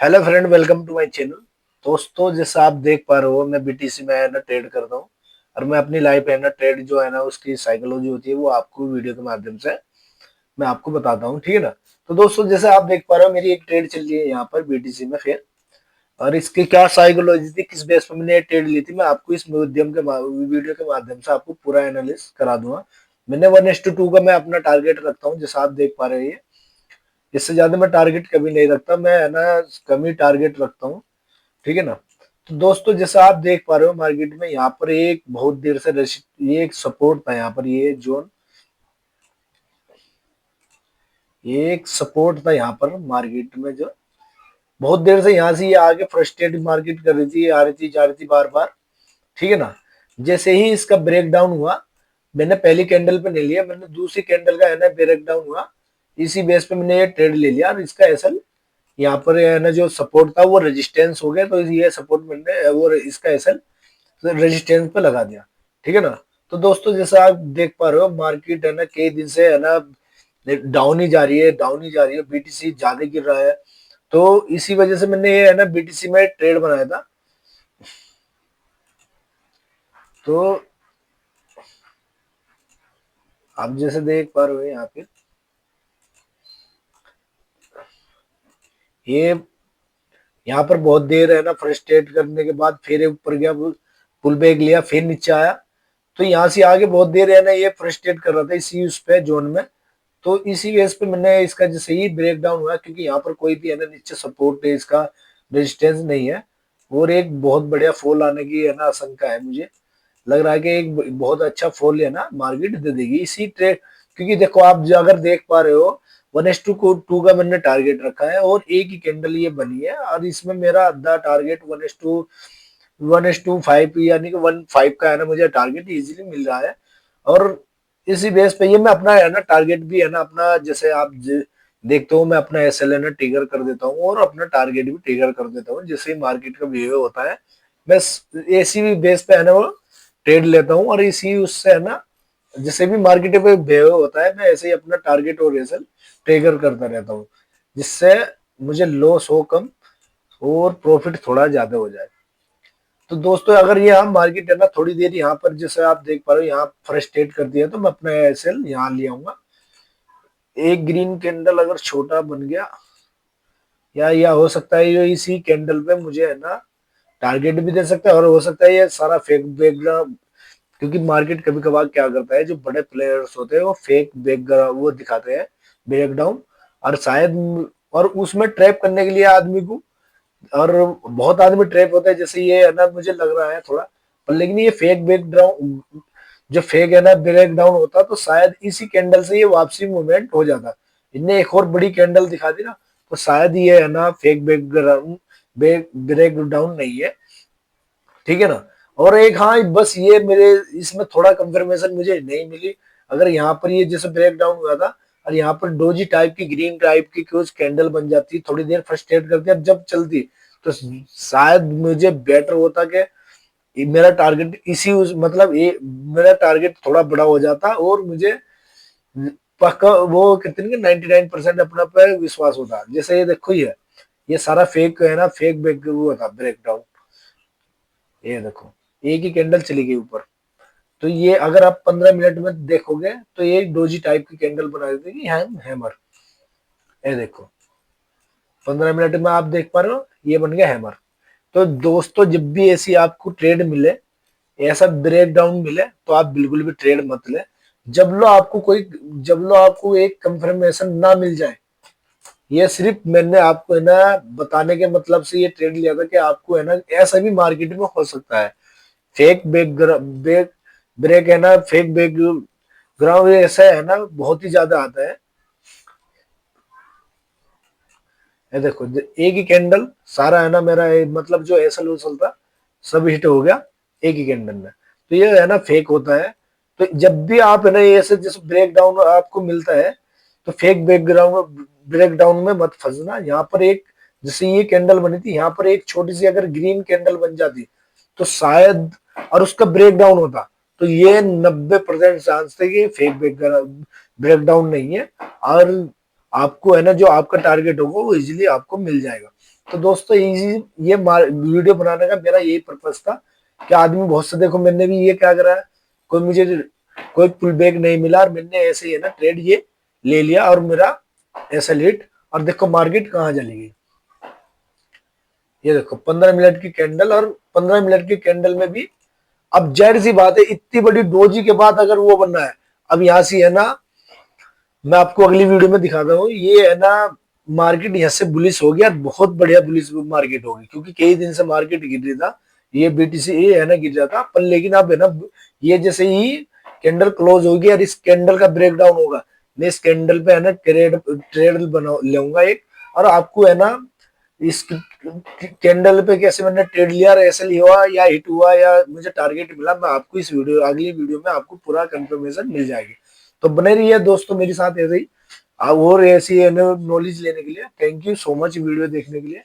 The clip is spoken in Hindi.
Hello friend, welcome to my channel. दोस्तों, जैसा आप देख पा रहे हो, मैं बीटीसी में है ना ट्रेड करता हूँ। और मैं अपनी लाइफ है ना ट्रेड जो है ना उसकी साइकोलॉजी होती है वो आपको वीडियो के माध्यम से मैं आपको बताता हूँ, ठीक है ना। तो दोस्तों, जैसे आप देख पा रहे हो, मेरी एक ट्रेड चल रही है यहाँ पर बीटीसी में फिर। और इसकी क्या साइकोलॉजी थी, किस बेस पर मैंने ये ट्रेड ली थी, मैं आपको इस वीडियो के माध्यम से आपको पूरा एनालिस करा दूंगा। मैंने 1:2 का मैं अपना टारगेट रखता हूँ, जैसा आप देख पा रहे हैं। इससे ज्यादा मैं टारगेट कभी नहीं रखता, मैं है ना कम ही टारगेट रखता हूँ, ठीक है ना। तो दोस्तों, जैसा आप देख पा रहे हो, मार्केट में यहाँ पर एक बहुत देर से ये एक सपोर्ट था, यहाँ पर ये जोन, ये एक सपोर्ट था यहाँ पर मार्केट में, जो बहुत देर से यहाँ से ये आगे फ्रस्ट्रेट मार्केट कर रही थी, आ रही थी जा रही थी बार बार, ठीक है ना। जैसे ही इसका ब्रेक डाउन हुआ, मैंने पहली कैंडल पे नहीं लिया, मैंने दूसरी कैंडल का है ना ब्रेक डाउन हुआ, इसी बेस पे मैंने ये ट्रेड ले लिया। और इसका एसएल यहाँ पर है ना जो सपोर्ट था वो रेजिस्टेंस हो गया, तो ये सपोर्ट मैंने वो इसका एसएल रेजिस्टेंस पे लगा दिया, ठीक है ना। तो दोस्तों, जैसा आप देख पा रहे हो, मार्केट है ना कई दिन से है ना डाउन ही जा रही है, डाउन ही जा रही है, बीटीसी ज्यादा गिर रहा है। तो इसी वजह से मैंने ये है ना बीटीसी में ट्रेड बनाया था। तो आप जैसे देख पा रहे हो यहाँ पे, ये यहाँ पर बहुत देर है ना फ्रस्ट्रेट करने के बाद फिर ऊपर गया, पुल बैक लिया, फिर नीचे आया। तो यहाँ से आगे बहुत देर है ना ये फ्रस्ट्रेट कर रहा था इसी उस पे जोन में। तो इसी बेस पे मैंने इसका जैसे ही ब्रेक डाउन हुआ, क्योंकि यहाँ पर कोई भी है ना नीचे सपोर्ट है, इसका रेजिस्टेंस नहीं है, और एक बहुत बढ़िया फॉल आने की है ना आशंका है। मुझे लग रहा है कि एक बहुत अच्छा फॉल है ना मार्केट दे देगी इसी ट्रेड। क्योंकि देखो, आप जो अगर देख पा रहे हो, 1:2 को 2 का मैंने टारगेट रखा है, और एक ही कैंडल ये बनी है, और इसमें मेरा आधा टारगेट 1:5 यानी कि 1:5 का है ना मुझे टारगेट इजीली मिल रहा है। और इसी बेस पे ये मैं अपना है ना टारगेट भी है ना अपना, जैसे आप देखते हो, मैं अपना एसएल है ना ट्रिगर कर देता हूँ, और अपना टारगेट भी ट्रिगर कर देता हूँ, जैसे ही मार्केट का बिहेवियर होता है। मैं इसी भी बेस पे है ना वो ट्रेड लेता हूँ, और इसी उससे है ना जैसे भी मार्केट पे बिहेवियर होता है, मैं ऐसे ही अपना टारगेट और एसएल ट्रिगर करता रहता हूँ, जिससे मुझे लॉस हो कम और प्रॉफिट थोड़ा ज्यादा हो जाए। तो दोस्तों, अगर ये हम मार्केट है ना थोड़ी देर यहाँ पर जैसे आप देख पा रहे हो यहाँ फ्रस्ट्रेट कर दिया, तो मैं अपना एसएल यहाँ ले आऊंगा। एक ग्रीन कैंडल अगर छोटा बन गया, या हो सकता है ये इसी कैंडल पे मुझे है ना टारगेट भी दे सकता है, और हो सकता है ये सारा फेक बैकग्राउंड। क्योंकि मार्केट कभी कभार क्या करता है, जो बड़े प्लेयर्स होते हैं वो फेक बैकग्राउंड वो दिखाते हैं, ब्रेकडाउन। और शायद और उसमें ट्रैप करने के लिए आदमी को, और बहुत आदमी ट्रैप होता है, जैसे ये है ना मुझे लग रहा है थोड़ा। पर लेकिन ये फेक ब्रेकडाउन, जो फेक है ना ब्रेकडाउन होता, तो शायद इसी कैंडल से ये वापसी मूवमेंट हो जाता। इनने एक और बड़ी कैंडल दिखा दी ना, तो शायद ये है ना फेक बैकग्राउंड ब्रेक डाउन नहीं है, ठीक है ना। और एक, हाँ, बस ये मेरे इसमें थोड़ा कंफर्मेशन मुझे नहीं मिली। अगर यहाँ पर ये जैसे ब्रेक डाउन हुआ था, और यहाँ पर डोजी टाइप की ग्रीन टाइप की कुछ कैंडल बन जाती, थोड़ी देर फ्रस्ट्रेट करती, और जब चलती, तो शायद मुझे बेटर होता कि मेरा टारगेट मतलब ये मेरा टारगेट थोड़ा बड़ा हो जाता, और मुझे पक्का वो कहते हैं कि 99% अपना पे विश्वास होता। जैसे ये देखो, ये सारा फेक है ना, फेक ब्रेक हुआ था ब्रेकडाउन। ये देखो, एक ही कैंडल चली गई ऊपर। तो ये अगर आप 15 मिनट में देखोगे, तो ये डोजी टाइप की कैंडल बना देती है, हैमर। ये देखो, 15 मिनट में आप देख पा रहे हो, ये बन गया हैमर। तो दोस्तों, जब भी ऐसी आपको ट्रेड मिले, ऐसा ब्रेक डाउन मिले, तो आप बिल्कुल भी ट्रेड मत ले। जब लो आपको एक कंफर्मेशन ना मिल जाए। ये सिर्फ मैंने आपको है ना बताने के मतलब से ये ट्रेड लिया था कि आपको है ना ऐसा भी मार्केट में हो सकता है। फेक ब्रेक ब्रेक है ना, फेक बैक ग्राउंड ऐसा है ना बहुत ही ज्यादा आता है। ये देखो, एक ही कैंडल सारा है ना मेरा मतलब जो एसल उसल था, सब हिट हो गया एक ही कैंडल में। तो ये है ना फेक होता है। तो जब भी आप है ना ऐसे जैसे ब्रेक डाउन आपको मिलता है, तो फेक बैकग्राउंड ब्रेक डाउन में मत फंसना। यहाँ पर एक, जैसे ये कैंडल बनी थी, यहाँ पर एक छोटी सी अगर ग्रीन कैंडल बन जाती, तो शायद, और उसका ब्रेक डाउन होता, तो ये 90% चांस थे कि फेक ब्रेक डाउन नहीं है। और आपको है ना जो आपका टारगेट होगा वो इजीली आपको मिल जाएगा। तो दोस्तों ये वीडियो बनाने का मेरा यही पर्पस था कि आदमी बहुत से, देखो मैंने भी ये क्या करा है, कोई पुल बैक नहीं मिला और मैंने ऐसे ही है ना ट्रेड ये ले लिया और मेरा ऐसा लेट, और देखो मार्केट कहाँ चली गई। ये देखो 15 मिनट की कैंडल, और 15 मिनट की कैंडल में भी अब जाहिर सी बात है इतनी बड़ी डोजी के बाद अगर वो बनना है, अब यहाँ से है ना मैं आपको अगली वीडियो में दिखाता हूँ, ये है ना मार्केट यहाँ से बुलिश हो गया, बहुत बढ़िया बुलिश मार्केट होगी, क्योंकि कई दिन से मार्केट गिर रही था, ये बीटीसी ये है ना गिर जाता पर, लेकिन अब है ना ये जैसे ही कैंडल क्लोज होगी और इस कैंडल का ब्रेकडाउन होगा, मैं इस कैंडल पे है ना ट्रेड ट्रेड बना लूंगा एक, और आपको है ना इस कैंडल पे कैसे मैंने ट्रेड लिया, एसएल हुआ या हिट हुआ या मुझे टारगेट मिला, मैं आपको इस वीडियो अगली वीडियो में आपको पूरा कंफर्मेशन मिल जाएगी। तो बने रहिए दोस्तों मेरे साथ ऐसे ही, और ऐसी नॉलेज लेने के लिए। Thank you so much video देखने के लिए।